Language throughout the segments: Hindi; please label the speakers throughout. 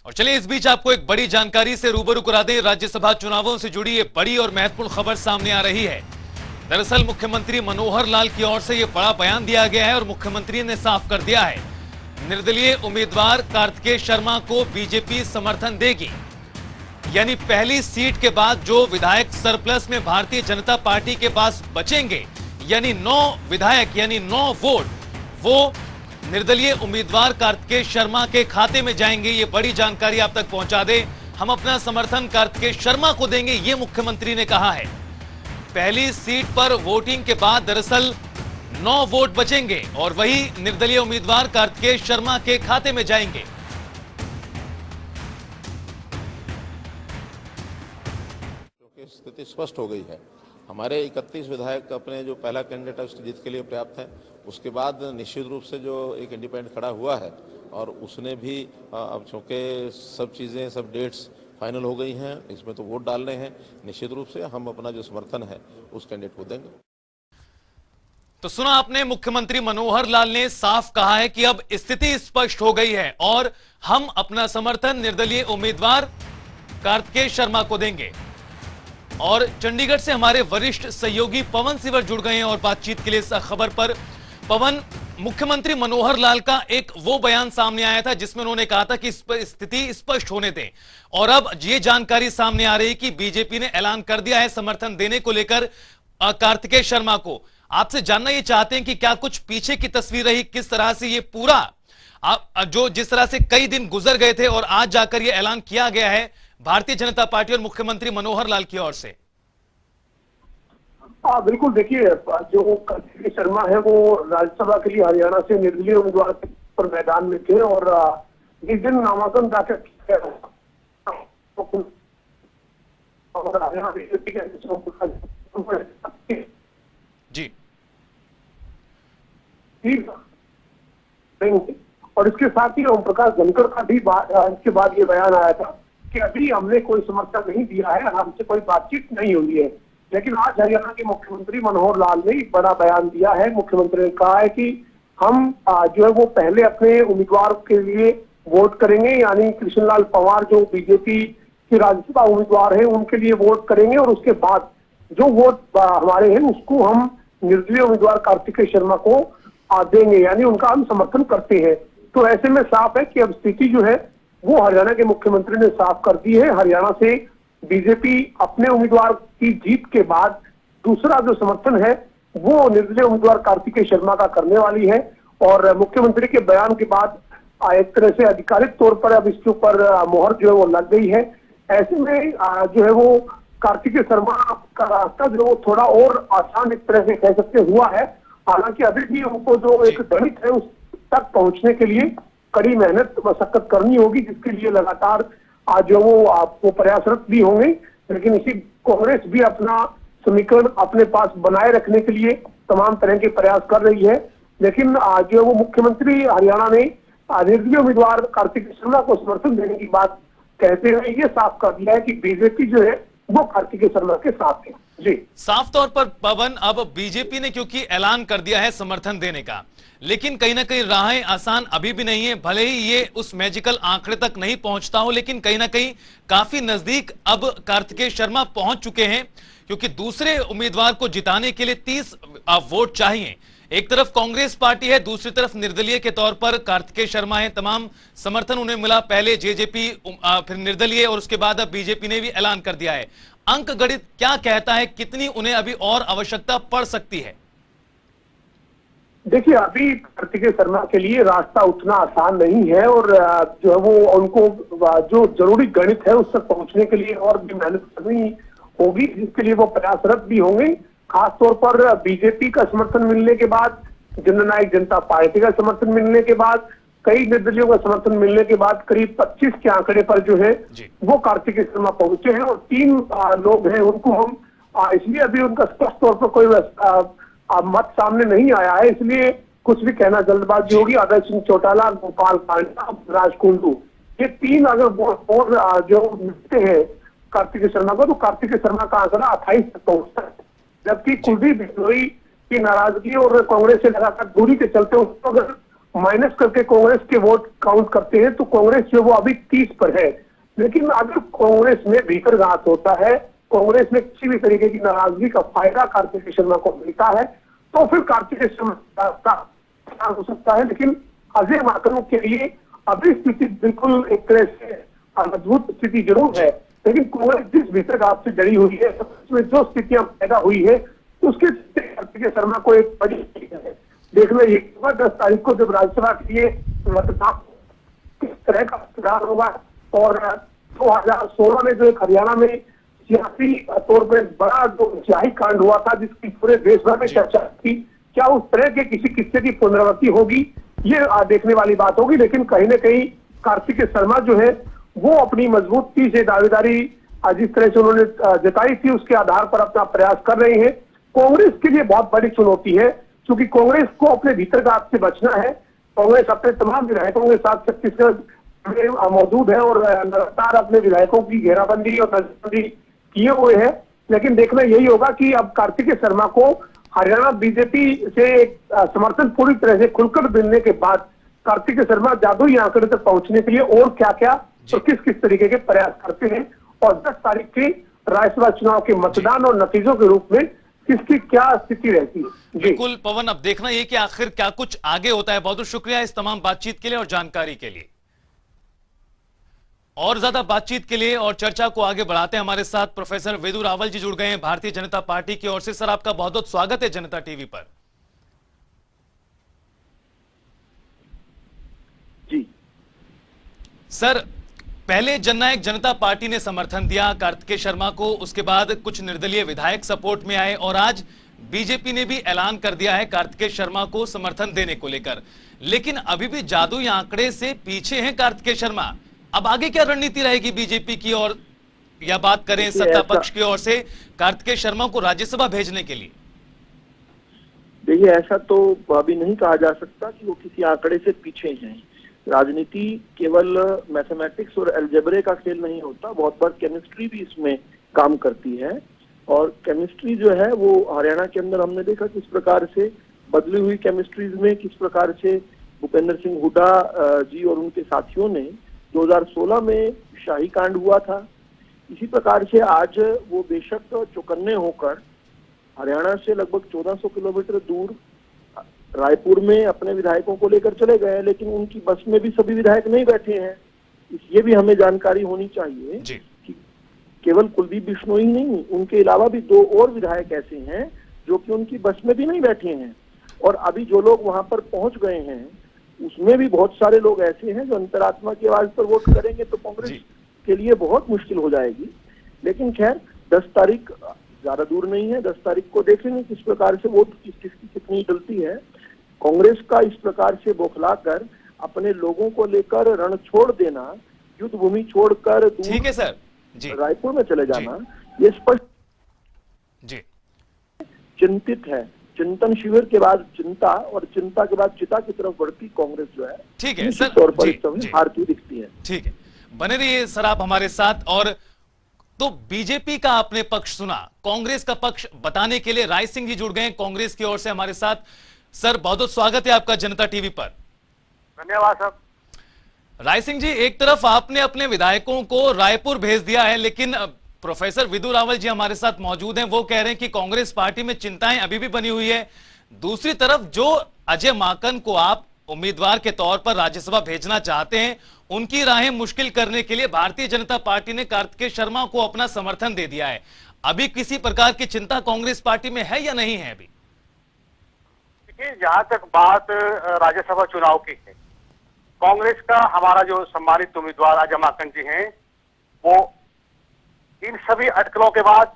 Speaker 1: और चलिए इस बीच आपको एक बड़ी जानकारी से रूबरू करा दें। राज्यसभा चुनावों से जुड़ी ये बड़ी और महत्वपूर्ण खबर सामने आ रही है। दरअसल मुख्यमंत्री मनोहर लाल की ओर से यह बड़ा बयान दिया गया है और मुख्यमंत्री ने साफ कर दिया है, निर्दलीय उम्मीदवार कार्तिकेय शर्मा को बीजेपी समर्थन देगी। यानी पहली सीट के बाद जो विधायक सरप्लस में भारतीय जनता पार्टी के पास बचेंगे, यानी 9 विधायक यानी 9 वोट, वो निर्दलीय उम्मीदवार कार्तिकेय शर्मा के खाते में जाएंगे। ये बड़ी जानकारी आप तक पहुंचा दें। हम अपना समर्थन कार्तिकेय शर्मा को देंगे, ये मुख्यमंत्री ने कहा है। पहली सीट पर वोटिंग के बाद दरअसल 9 वोट बचेंगे और वही निर्दलीय उम्मीदवार कार्तिकेय शर्मा के खाते में जाएंगे।
Speaker 2: क्योंकि स्थिति स्पष्ट हो गई है, हमारे 31 विधायक अपने जो पहला कैंडिडेट है उसकी जीत के लिए पर्याप्त है। उसके बाद निश्चित रूप से जो एक इंडिपेंडेंट खड़ा हुआ है और उसने भी अब चूंकि सब चीज़ें सब डेट्स फाइनल हो गई हैं, इसमें तो वोट डालने हैं, निश्चित रूप से हम अपना जो समर्थन है उस कैंडिडेट को देंगे।
Speaker 1: तो सुना आपने, मुख्यमंत्री मनोहर लाल ने साफ कहा है कि अब स्थिति स्पष्ट हो गई है और हम अपना समर्थन निर्दलीय उम्मीदवार कार्तिकेय शर्मा को देंगे। और चंडीगढ़ से हमारे वरिष्ठ सहयोगी पवन सिवर जुड़ गए हैं और बातचीत के लिए इस खबर पर। पवन, मुख्यमंत्री मनोहर लाल का एक वो बयान सामने आया था जिसमें उन्होंने कहा था कि स्थिति स्पष्ट होने दें, और अब ये जानकारी सामने आ रही है कि बीजेपी ने ऐलान कर दिया है समर्थन देने को लेकर कार्तिकेय शर्मा को। आपसे जानना ये चाहते हैं कि क्या कुछ पीछे की तस्वीर रही, किस तरह से ये पूरा जो जिस तरह से कई दिन गुजर गए थे और आज जाकर ये ऐलान किया गया है भारतीय जनता पार्टी और मुख्यमंत्री मनोहर लाल की ओर से।
Speaker 3: बिल्कुल, देखिए जो कार्तिकेय शर्मा है वो राज्यसभा के लिए हरियाणा से निर्दलीय उम्मीदवार पर मैदान में थे और जिस दिन नामांकन दाखिल किया
Speaker 1: जी,
Speaker 3: और इसके साथ ही ओम प्रकाश धनखड़ का भी इसके बाद ये बयान आया था कि अभी हमने कोई समर्थन नहीं दिया है, हमसे कोई बातचीत नहीं हुई है। लेकिन आज हरियाणा के मुख्यमंत्री मनोहर लाल ने एक बड़ा बयान दिया है। मुख्यमंत्री ने कहा है कि हम जो है वो पहले अपने उम्मीदवार के लिए वोट करेंगे, यानी कृष्णलाल पंवार जो बीजेपी के राज्यसभा उम्मीदवार हैं उनके लिए वोट करेंगे और उसके बाद जो वोट हमारे हैं उसको हम निर्दलीय उम्मीदवार कार्तिकेय शर्मा को देंगे, यानी उनका हम समर्थन करते हैं। तो ऐसे में साफ है कि अब स्थिति जो है वो हरियाणा के मुख्यमंत्री ने साफ कर दी है। हरियाणा से बीजेपी अपने उम्मीदवार की जीत के बाद दूसरा जो समर्थन है वो निर्दलीय उम्मीदवार कार्तिकेय शर्मा का करने वाली है। और मुख्यमंत्री के बयान के बाद एक तरह से आधिकारिक तौर पर अब इसके ऊपर मोहर जो है वो लग गई है। ऐसे में जो है वो कार्तिकेय शर्मा का रास्ता जो वो थोड़ा और आसान एक तरह से कह सकते हुआ है। हालांकि अभी भी उनको जो एक गणित है उस तक पहुंचने के लिए कड़ी मेहनत मशक्कत करनी होगी, जिसके लिए लगातार आज जो वो प्रयासरत भी होंगे। लेकिन इसी कांग्रेस भी अपना समीकरण अपने पास बनाए रखने के लिए तमाम तरह के प्रयास कर रही है। लेकिन जो वो मुख्यमंत्री हरियाणा ने निर्दलीय उम्मीदवार कार्तिकेय शर्मा को समर्थन देने की बात कहते हुए ये साफ कर दिया है कि बीजेपी जो है वो कार्तिकेय शर्मा के साथ है। जी,
Speaker 1: साफ तौर पर पवन, अब बीजेपी ने क्योंकि ऐलान कर दिया है समर्थन देने का, लेकिन कहीं ना कहीं राहें आसान अभी भी नहीं है। भले ही ये उस मैजिकल आंकड़े तक नहीं पहुंचता हो, लेकिन कहीं ना कहीं काफी नजदीक अब कार्तिकेय शर्मा पहुंच चुके हैं, क्योंकि दूसरे उम्मीदवार को जिताने के लिए 30 वोट चाहिए। एक तरफ कांग्रेस पार्टी है, दूसरी तरफ निर्दलीय के तौर पर कार्तिकेय शर्मा है। तमाम समर्थन उन्हें मिला, पहले जेजेपी, फिर निर्दलीय और उसके बाद अब बीजेपी ने भी ऐलान कर दिया है। अंक गणित क्या कहता है, कितनी उन्हें अभी और आवश्यकता पड़ सकती है?
Speaker 3: देखिए, अभी कार्तिकेय शर्मा के लिए रास्ता उतना आसान नहीं है और जो है वो उनको जो जरूरी गणित है उस तक पहुंचने के लिए और भी मेहनत करनी होगी, जिसके लिए वो प्रयासरत भी होंगे। खासतौर पर बीजेपी का समर्थन मिलने के बाद, जननायक जनता पार्टी का समर्थन मिलने के बाद, कई निर्दलीयों का समर्थन मिलने के बाद करीब 25 के आंकड़े पर जो है वो कार्तिकेय शर्मा पहुंचे हैं और 3 लोग हैं उनको हम इसलिए अभी उनका स्पष्ट तौर पर कोई मत सामने नहीं आया है, इसलिए कुछ भी कहना जल्दबाजी होगी। अभय सिंह चौटाला, गोपाल कांडा, राज कुंडू, ये 3 अगर वोट जो मिलते हैं कार्तिकेय शर्मा को, तो कार्तिकेय शर्मा का आंकड़ा 28 तक पहुंचता है। जबकि कुलदीप बिश्नोई की नाराजगी और कांग्रेस से लगातार दूरी के चलते उसको अगर माइनस करके कांग्रेस के वोट काउंट करते हैं तो कांग्रेस जो वो अभी 30 पर है। लेकिन अगर कांग्रेस में भीतर घात होता है, कांग्रेस में किसी भी तरीके की नाराजगी का फायदा कार्तिकेय शर्मा को मिलता है तो फिर कार्तिकेय शर्मा का हो सकता है। लेकिन अजय माकन के लिए अभी स्थिति बिल्कुल एक तरह से मजबूत स्थिति जरूर है, लेकिन कांग्रेस जिस भीतर घात से डरी हुई है, उसमें जो स्थितियां पैदा हुई है उसके कार्तिकेय शर्मा को एक बड़ी देखना ये 10 तारीख को जब राज्यसभा के लिए मतदान किस तरह का सुधार होगा। और 2016 में जो एक हरियाणा में सियासी तौर पर बड़ा जो स्याही कांड हुआ था जिसकी पूरे देश भर में चर्चा थी, क्या उस तरह के किसी किस्से की पुनरावृत्ति होगी, ये देखने वाली बात होगी। लेकिन कहीं ना कहीं कार्तिकेय शर्मा जो है वो अपनी मजबूती से दावेदारी जिस तरह से उन्होंने जताई थी उसके आधार पर अपना प्रयास कर रहे हैं। कांग्रेस के लिए बहुत बड़ी चुनौती है क्योंकि कांग्रेस को अपने भीतर घात से बचना है। कांग्रेस अपने तमाम विधायकों के साथ छत्तीसगढ़ में मौजूद है और लगातार अपने विधायकों की घेराबंदी और नजरबंदी किए हुए है। लेकिन देखना यही होगा कि अब कार्तिकेय शर्मा को हरियाणा बीजेपी से समर्थन पूरी तरह से खुलकर मिलने के बाद कार्तिकेय शर्मा जादुई आंकड़े तक पहुंचने के लिए और क्या क्या और किस किस तरीके के प्रयास करते हैं और 10 तारीख के राज्यसभा चुनाव के मतदान और नतीजों के रूप में किसकी क्या स्थिति रहती है।
Speaker 1: बिल्कुल पवन, अब देखना ये कि आखिर क्या कुछ आगे होता है। बहुत बहुत शुक्रिया इस तमाम बातचीत के लिए और जानकारी के लिए। और ज्यादा बातचीत के लिए और चर्चा को आगे बढ़ाते हैं, हमारे साथ प्रोफेसर वेदु रावल जी जुड़ गए हैं भारतीय जनता पार्टी की ओर से। सर, आपका बहुत बहुत स्वागत है जनता टीवी पर।
Speaker 4: जी
Speaker 1: सर, पहले जननायक जनता पार्टी ने समर्थन दिया कार्तिकेय शर्मा को, उसके बाद कुछ निर्दलीय विधायक सपोर्ट में आए और आज बीजेपी ने भी ऐलान कर दिया है कार्तिकेय शर्मा को समर्थन देने को लेकर। लेकिन अभी भी जादुई आंकड़े से पीछे हैं कार्तिकेय शर्मा। अब आगे क्या रणनीति रहेगी बीजेपी की, और या बात करें सत्ता पक्ष की ओर से कार्तिकेय शर्मा को राज्यसभा भेजने के लिए?
Speaker 4: देखिए, ऐसा तो अभी नहीं कहा जा सकता कि वो किसी आंकड़े से पीछे हैं। राजनीति केवल मैथमेटिक्स और अलजेब्रे का खेल नहीं होता, बहुत बार केमिस्ट्री भी इसमें काम करती है। और केमिस्ट्री जो है वो हरियाणा के अंदर हमने देखा किस प्रकार से बदली हुई केमिस्ट्रीज में किस प्रकार से भूपेंद्र सिंह हुड्डा जी और उनके साथियों ने 2016 में शाही कांड हुआ था। इसी प्रकार से आज वो बेशक चौकन्ने होकर हरियाणा से लगभग 1400 किलोमीटर दूर रायपुर में अपने विधायकों को लेकर चले गए, लेकिन उनकी बस में भी सभी विधायक नहीं बैठे हैं। ये भी हमें जानकारी होनी चाहिए कि केवल कुलदीप बिश्नोई नहीं, उनके अलावा भी 2 और विधायक ऐसे हैं जो कि उनकी बस में भी नहीं बैठे हैं। और अभी जो लोग वहां पर पहुंच गए हैं उसमें भी बहुत सारे लोग ऐसे हैं जो अंतरात्मा की आवाज पर वोट करेंगे तो कांग्रेस के लिए बहुत मुश्किल हो जाएगी। लेकिन खैर 10 तारीख ज्यादा दूर नहीं है, 10 तारीख को देखेंगे किस प्रकार से वोट किसकी कितनी डलती है। कांग्रेस का इस प्रकार से बौखलाकर अपने लोगों को लेकर रण छोड़ देना, युद्ध भूमि छोड़कर
Speaker 1: ठीक है सर जी
Speaker 4: रायपुर में चले जाना, ये स्पष्ट
Speaker 1: जी
Speaker 4: चिंतित है। चिंतन शिविर के बाद चिंता और चिंता के बाद चिता की तरफ बढ़ती कांग्रेस जो है,
Speaker 1: ठीक है सर,
Speaker 4: तौर पर इस समय हारती दिखती है।
Speaker 1: ठीक है, बने रहिए सर आप हमारे साथ। और तो बीजेपी का आपने पक्ष सुना, कांग्रेस का पक्ष बताने के लिए राय सिंह जी जुड़ गए कांग्रेस की ओर से हमारे साथ। सर, बहुत बहुत स्वागत है आपका जनता टीवी पर।
Speaker 5: धन्यवाद सर।
Speaker 1: राय सिंह जी, एक तरफ आपने अपने विधायकों को रायपुर भेज दिया है, लेकिन प्रोफेसर वेदु रावल जी हमारे साथ मौजूद हैं, वो कह रहे हैं कि कांग्रेस पार्टी में चिंताएं अभी भी बनी हुई है। दूसरी तरफ जो अजय माकन को आप उम्मीदवार के तौर पर राज्यसभा भेजना चाहते हैं, उनकी राहें मुश्किल करने के लिए भारतीय जनता पार्टी ने कार्तिकेय शर्मा को अपना समर्थन दे दिया है। अभी किसी प्रकार की चिंता कांग्रेस पार्टी में है या नहीं है? अभी
Speaker 5: देखिए, जहां तक बात राज्यसभा चुनाव की है, कांग्रेस का हमारा जो सम्मानित उम्मीदवार अजय माकन जी हैं, वो इन सभी अटकलों के बाद,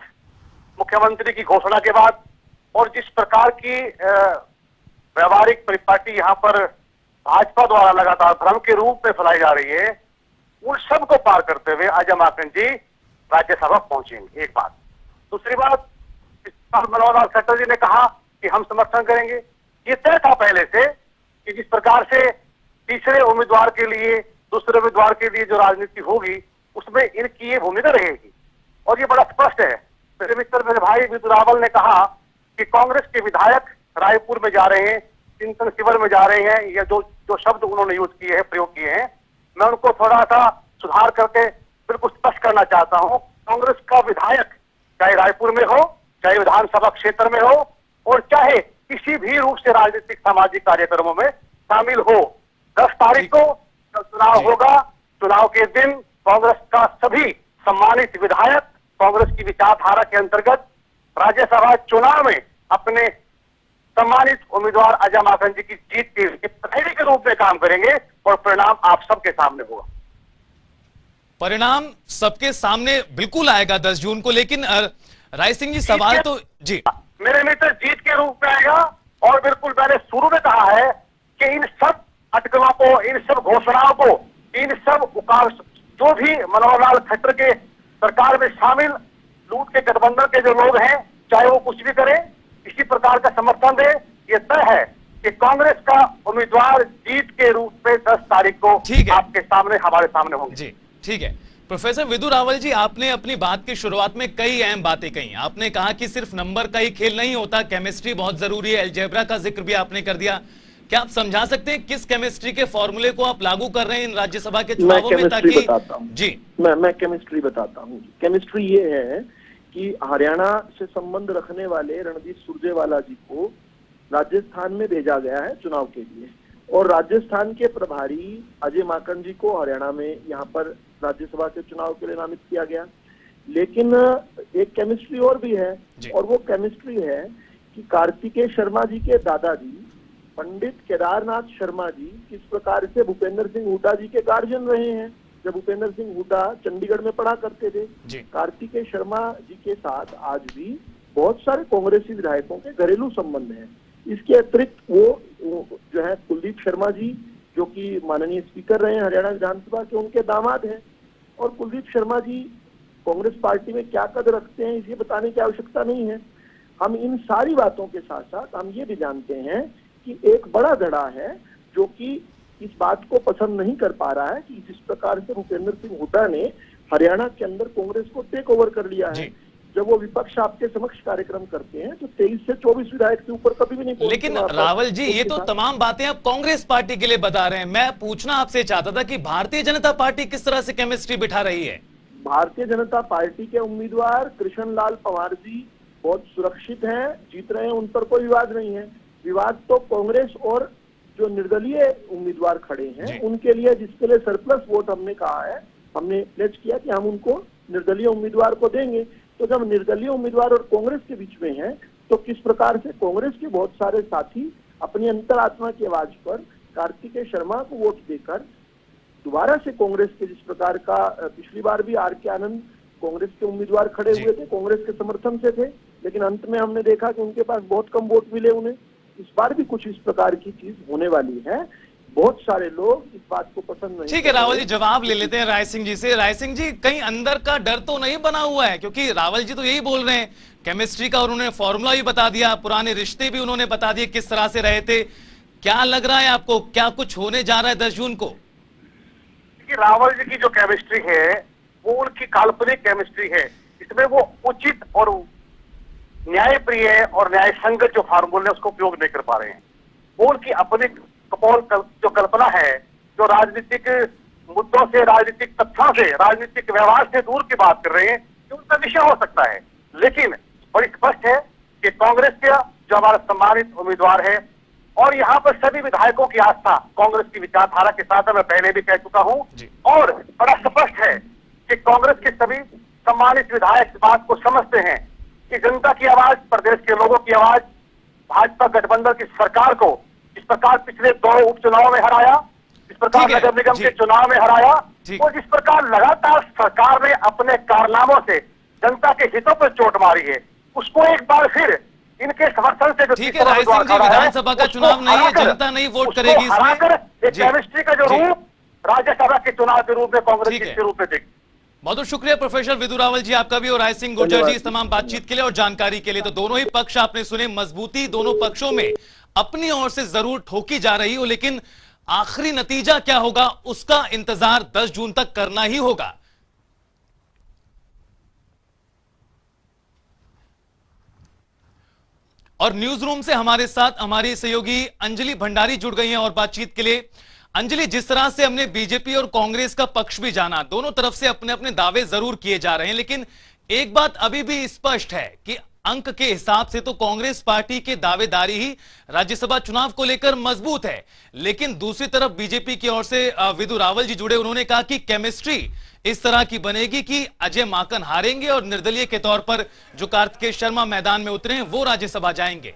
Speaker 5: मुख्यमंत्री की घोषणा के बाद और जिस प्रकार की व्यवहारिक परिपाटी यहाँ पर भाजपा द्वारा लगातार भ्रम के रूप में फैलाई जा रही है, उन सब को पार करते हुए अजय माकन जी राज्यसभा पहुंचेंगे। एक बात। दूसरी बात, मनोहर लाल खट्टर जी ने कहा कि हम समर्थन करेंगे। ये तय था पहले से कि जिस प्रकार से तीसरे उम्मीदवार के लिए, दूसरे उम्मीदवार के लिए जो राजनीति होगी उसमें इनकी ये भूमिका रहेगी और ये बड़ा स्पष्ट है। मेरे मित्र मेरे भाई वेदु रावल ने कहा कि कांग्रेस के विधायक रायपुर में जा रहे हैं चिंतन शिविर में जा रहे हैं, या जो जो शब्द उन्होंने यूज किए हैं, प्रयोग किए हैं, मैं उनको थोड़ा सा सुधार करके बिल्कुल स्पष्ट करना चाहता हूं। कांग्रेस का विधायक चाहे रायपुर में हो, चाहे विधानसभा क्षेत्र में हो, और चाहे किसी भी रूप से राजनीतिक सामाजिक कार्यक्रमों में शामिल हो, 10 तारीख को जब चुनाव होगा, चुनाव के दिन कांग्रेस का सभी सम्मानित विधायक कांग्रेस की विचारधारा के अंतर्गत राज्यसभा चुनाव में अपने सम्मानित उम्मीदवार अजय माकन जी की जीत के प्रहरी के रूप में काम करेंगे, और परिणाम आप सबके सामने होगा।
Speaker 1: परिणाम सबके सामने बिल्कुल आएगा 10 जून को, लेकिन राय सिंह जी सवाल तो जी
Speaker 5: मेरे मित्र जीत के रूप में आएगा। और बिल्कुल मैंने शुरू में कहा है कि इन सब अटकलों को, इन सब घोषणाओं को, इन सब जो भी मनोहर लाल खट्टर के सरकार में शामिल लूट के गठबंधन के जो लोग हैं, चाहे वो कुछ भी करें, इसी प्रकार का समर्थन दे, ये तय है कि कांग्रेस का उम्मीदवार जीत के रूप में 10 तारीख को आपके सामने, हमारे सामने होंगे।
Speaker 1: जी ठीक है। प्रोफेसर विदु रावल जी, आपने अपनी बात की शुरुआत में कई अहम बातें कही। आपने कहा कि सिर्फ नंबर का ही खेल नहीं होता, केमिस्ट्री बहुत जरूरी है, अलजेब्रा का जिक्र भी आपने कर दिया। क्या आप समझा सकते हैं किस केमिस्ट्री के फॉर्मूले को आप लागू कर रहे हैं इन राज्यसभा के चुनावों में, ताकि जी
Speaker 4: मैं केमिस्ट्री बताता हूँ। केमिस्ट्री ये है कि हरियाणा से संबंध रखने वाले रणदीप सुरजेवाला जी को राजस्थान में भेजा गया है चुनाव के लिए, और राजस्थान के प्रभारी अजय माकन जी को हरियाणा में यहाँ पर राज्यसभा के चुनाव के लिए नामित किया गया। लेकिन एक केमिस्ट्री और भी है, और वो केमिस्ट्री है कि कार्तिकेय शर्मा जी के दादाजी पंडित केदारनाथ शर्मा जी किस प्रकार से भूपेंद्र सिंह हुड्डा जी के गार्जियन रहे हैं जब भूपेंद्र सिंह हुड्डा चंडीगढ़ में पढ़ा करते थे। कार्तिकेय शर्मा जी के साथ आज भी बहुत सारे कांग्रेसी विधायकों के घरेलू संबंध हैं। इसके अतिरिक्त वो जो है कुलदीप शर्मा जी, जो कि माननीय स्पीकर रहे हैं हरियाणा विधानसभा के, उनके दामाद हैं। और कुलदीप शर्मा जी कांग्रेस पार्टी में क्या कद रखते हैं इसे बताने की आवश्यकता नहीं है। हम इन सारी बातों के साथ साथ हम ये भी जानते हैं कि एक बड़ा धड़ा है जो कि इस बात को पसंद नहीं कर पा रहा है कि जिस प्रकार से भूपेंद्र सिंह हुड्डा ने हरियाणा के अंदर कांग्रेस को टेक ओवर कर लिया है। जब वो विपक्ष आपके समक्ष कार्यक्रम करते हैं तो 23 से 24 विधायक के ऊपर कभी भी नहीं पहुंचते।
Speaker 1: लेकिन रावल जी, ये तो तमाम बातें आप कांग्रेस पार्टी के लिए बता रहे हैं। मैं पूछना आपसे चाहता था कि भारतीय जनता पार्टी किस तरह से केमिस्ट्री बिठा रही है।
Speaker 4: भारतीय जनता पार्टी के उम्मीदवार कृष्ण लाल पंवार जी बहुत सुरक्षित हैं, जीत रहे हैं, उन पर कोई विवाद नहीं है। विवाद तो कांग्रेस और जो निर्दलीय उम्मीदवार खड़े हैं उनके लिए, जिसके लिए सरप्लस वोट हमने कहा है, हमने प्लेज किया कि हम उनको निर्दलीय उम्मीदवार को देंगे। तो जब निर्दलीय उम्मीदवार और कांग्रेस के बीच में है तो किस प्रकार से कांग्रेस के बहुत सारे साथी अपनी अंतरात्मा की आवाज पर कार्तिकेय शर्मा को वोट देकर दोबारा से कांग्रेस के, जिस प्रकार का पिछली बार भी आर के आनंद कांग्रेस के उम्मीदवार खड़े हुए थे, कांग्रेस के समर्थन से थे, लेकिन अंत में हमने देखा कि उनके पास बहुत कम वोट मिले उन्हें। इस बार भी कुछ इस प्रकार की चीज होने वाली है। बहुत सारे लोग इस बात को पसंद नहीं।
Speaker 1: ठीक है रावल जी, जवाब ले लेते हैं राय सिंह जी से। राय सिंह जी, कहीं अंदर का डर तो नहीं बना हुआ है? क्योंकि रावल जी तो यही बोल रहे हैं, केमिस्ट्री का उन्होंने फॉर्मूला भी बता दिया, पुराने रिश्ते भी उन्होंने बता दिए किस तरह से रहे थे। क्या लग रहा है आपको, क्या कुछ होने जा रहा है 10 जून को?
Speaker 5: रावल जी की जो केमिस्ट्री है वो उनकी काल्पनिक केमिस्ट्री है। इसमें वो उचित और न्यायप्रिय और न्याय संगत जो फार्मूले उसको उपयोग नहीं कर पा रहे हैं। वो उनकी अपनी कपोल जो कल्पना है, जो राजनीतिक मुद्दों से, राजनीतिक तथ्यों से, राजनीतिक व्यवहार से दूर की बात कर रहे हैं, जो उनका विषय हो सकता है। लेकिन बड़ी स्पष्ट है कि कांग्रेस का जो हमारा सम्मानित उम्मीदवार है, और यहाँ पर सभी विधायकों की आस्था कांग्रेस की विचारधारा के साथ है, मैं पहले भी कह चुका हूँ। और बड़ा स्पष्ट है कि कांग्रेस के सभी सम्मानित विधायक इस बात को समझते हैं कि जनता की आवाज, प्रदेश के लोगों की आवाज, भाजपा गठबंधन की सरकार को जिस प्रकार पिछले 2 उपचुनाव में हराया, जिस प्रकार नगर निगम के चुनाव में हराया, और जिस प्रकार लगातार सरकार ने अपने कारनामों से जनता के हितों पर चोट मारी है, उसको एक बार फिर इनके समर्थन से जो
Speaker 1: विधानसभा का चुनाव नहीं है, जनता नहीं वोट करेगी इसमें।
Speaker 5: केमिस्ट्री का जो रूप राज्यसभा के चुनाव के रूप में कांग्रेस के रूप में देगी।
Speaker 1: बहुत बहुत शुक्रिया प्रोफेसर विदु रावल जी आपका भी, और राय सिंह गुर्जर जी इस तमाम बातचीत के लिए और जानकारी के लिए। तो दोनों ही पक्ष आपने सुने, मजबूती दोनों पक्षों में अपनी ओर से जरूर ठोकी जा रही हो, लेकिन आखिरी नतीजा क्या होगा उसका इंतजार 10 जून तक करना ही होगा। और न्यूज रूम से हमारे साथ हमारी सहयोगी अंजलि भंडारी जुड़ गई हैं और बातचीत के लिए। अंजलि, जिस तरह से हमने बीजेपी और कांग्रेस का पक्ष भी जाना, दोनों तरफ से अपने अपने दावे जरूर किए जा रहे हैं, लेकिन एक बात अभी भी स्पष्ट है कि अंक के हिसाब से तो कांग्रेस पार्टी के दावेदारी ही राज्यसभा चुनाव को लेकर मजबूत है, लेकिन दूसरी तरफ बीजेपी की ओर से विदु रावल जी जुड़े, उन्होंने कहा कि केमिस्ट्री इस तरह की बनेगी कि अजय माकन हारेंगे और निर्दलीय के तौर पर जो कार्तिकेय शर्मा मैदान में उतरे हैं वो राज्यसभा जाएंगे।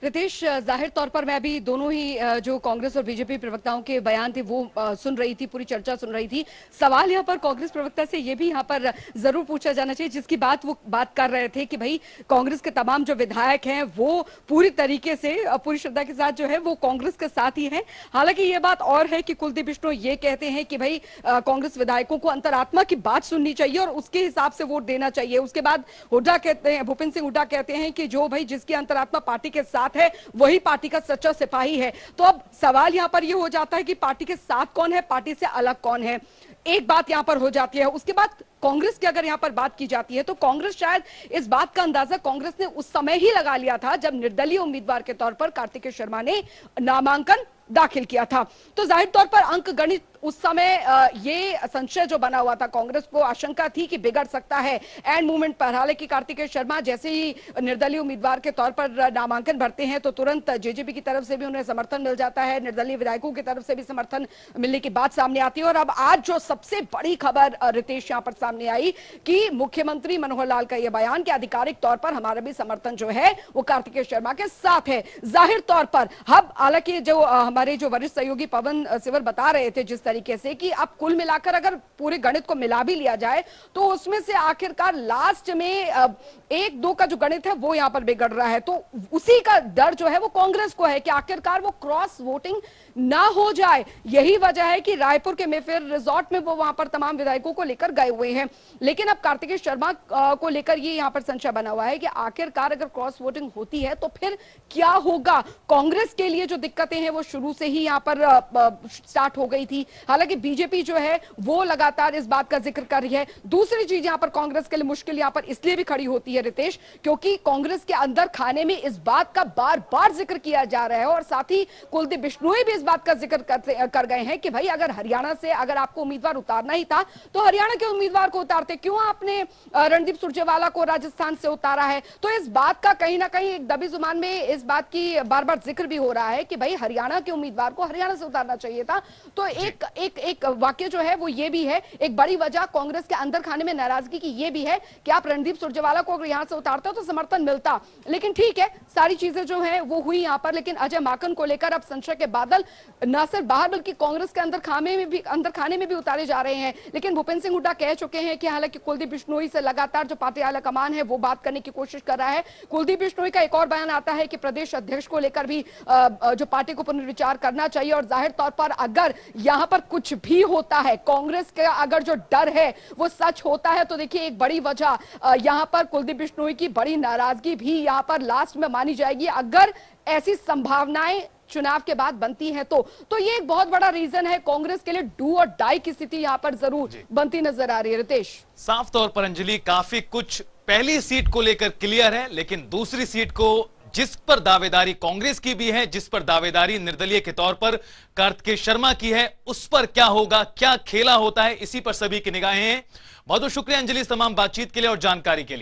Speaker 6: रितेश, जाहिर तौर पर मैं भी दोनों ही जो कांग्रेस और बीजेपी प्रवक्ताओं के बयान थे वो सुन रही थी, पूरी चर्चा सुन रही थी। सवाल यहाँ पर कांग्रेस प्रवक्ता से ये भी यहाँ पर जरूर पूछा जाना चाहिए, जिसकी बात वो बात कर रहे थे कि भाई कांग्रेस के तमाम जो विधायक हैं वो पूरी तरीके से पूरी श्रद्धा के साथ जो है वो कांग्रेस के साथ ही हैं। हालांकि ये बात और है कि कुलदीप बिश्नोई ये कहते हैं कि भाई कांग्रेस विधायकों को अंतरात्मा की बात सुननी चाहिए और उसके हिसाब से वोट देना चाहिए। उसके बाद हुड्डा कहते हैं, भूपेंद्र सिंह हुड्डा कहते हैं कि जो भाई जिसकी अंतरात्मा पार्टी के साथ है वही पार्टी का सच्चा सिपाही है। तो अब सवाल यहां पर यह हो जाता है कि पार्टी के साथ कौन है, पार्टी से अलग कौन है। एक बात यहां पर हो जाती है। उसके बाद कांग्रेस की अगर यहां पर बात की जाती है तो कांग्रेस शायद इस बात का अंदाजा कांग्रेस ने उस समय ही लगा लिया था जब निर्दलीय उम्मीदवार के तौर पर कार्तिकेय शर्मा ने नामांकन दाखिल किया था। तो जाहिर तौर पर अंक गणित उस समय ये संशय जो बना हुआ था, कांग्रेस को आशंका थी कि बिगड़ सकता है एंड मूवमेंट पर। हालांकि कार्तिकेय शर्मा जैसे ही निर्दलीय उम्मीदवार के तौर पर नामांकन भरते हैं तो तुरंत जेजेपी की तरफ से भी उन्हें समर्थन मिल जाता है, निर्दलीय विधायकों की तरफ से भी समर्थन मिलने की बात सामने आती है। और अब आज जो सबसे बड़ी खबर रितेश यहाँ पर सामने आई कि मुख्यमंत्री मनोहर लाल का यह बयान कि आधिकारिक तौर पर हमारा भी समर्थन जो है वो कार्तिकेय शर्मा के साथ है। जाहिर तौर पर अब हालांकि जो हमारे जो वरिष्ठ सहयोगी पवन सिवर बता रहे थे जिस तरीके से कि अब कुल मिलाकर अगर पूरे गणित को मिला भी लिया जाए तो उसमें से आखिरकार लास्ट में 1-2 का जो गणित है वो यहां पर बिगड़ रहा है। तो उसी का डर जो है वो कांग्रेस को है कि आखिरकार वो क्रॉस वोटिंग ना हो जाए। यही वजह है कि रायपुर के मेफेयर रिजॉर्ट में वो वहां पर तमाम विधायकों को लेकर गए हुए हैं। लेकिन अब कार्तिकेय शर्मा को लेकर ये यहां पर संशय बना हुआ है कि आखिरकार अगर क्रॉस वोटिंग होती है तो फिर क्या होगा। कांग्रेस के लिए जो दिक्कतें हैं वो शुरू से ही यहां पर स्टार्ट हो गई थी। हालांकि बीजेपी जो है वो लगातार इस बात का जिक्र कर रही है। दूसरी चीज यहां पर कांग्रेस के लिए मुश्किल यहां पर इसलिए भी खड़ी होती है रितेश, क्योंकि कांग्रेस के अंदर खाने में इस बात का बार बार जिक्र किया जा रहा है और साथ ही कुलदीप बिश्नोई भी इस बात का जिक्र कर गए हैं कि भाई अगर हरियाणा से अगर आपको उम्मीदवार उतारना ही था तो हरियाणा के उम्मीदवार को उतारते, क्यों आपने रणदीप सुरजेवाला को राजस्थान से उतारा है। तो इस बात का कहीं ना कहीं एक दबी जुबान में इस बात की बार बार जिक्र भी हो रहा है कि भाई हरियाणा के उम्मीदवार को हरियाणा से उतारना चाहिए था। तो एक वाक्य जो है वो ये भी है, एक बड़ी वजह कांग्रेस के अंदर खाने में नाराजगी की ये भी है कि आप रणदीप सुरजेवाला को अगर यहां से उतारते हो तो समर्थन मिलता। लेकिन ठीक है, सारी चीजें जो है वो हुई यहां पर। लेकिन अजय माकन को लेकर अब संशय के बादल न सिर्फ बाहर बल्कि कांग्रेस के अंदर खाने में भी उतारे जा रहे हैं। लेकिन भूपेंद्र सिंह हुड्डा कह चुके हैं कि हालांकि कुलदीप बिश्नोई से लगातार जो पार्टी आला कमान है वो बात करने की कोशिश कर रहा है। कुलदीप बिश्नोई का एक और बयान आता है कि प्रदेश अध्यक्ष को लेकर भी जो पार्टी को पुनर्विचार करना चाहिए। और जाहिर तौर पर अगर यहां पर कुछ भी होता है, कांग्रेस का अगर जो डर है वो सच होता है तो देखिए एक बड़ी वजह यहां पर कुलदीप बिश्नोई की बड़ी नाराजगी भी यहां पर लास्ट में मानी जाएगी। अगर ऐसी संभावनाएं चुनाव के बाद बनती है तो ये एक बहुत बड़ा रीजन है कांग्रेस के लिए डू और डाई की स्थिति यहां पर जरूर बनती नजर आ रही है। रितेश, साफ तौर पर अंजलि काफी कुछ पहली सीट को लेकर क्लियर है, लेकिन दूसरी सीट को जिस पर दावेदारी कांग्रेस की भी है, जिस पर दावेदारी निर्दलीय के तौर पर कार्तिकेय शर्मा की है, उस पर क्या होगा, क्या खेला होता है, इसी पर सभी की निगाहें हैं। बहुत बहुत शुक्रिया अंजलि इस तमाम बातचीत के लिए और जानकारी के लिए।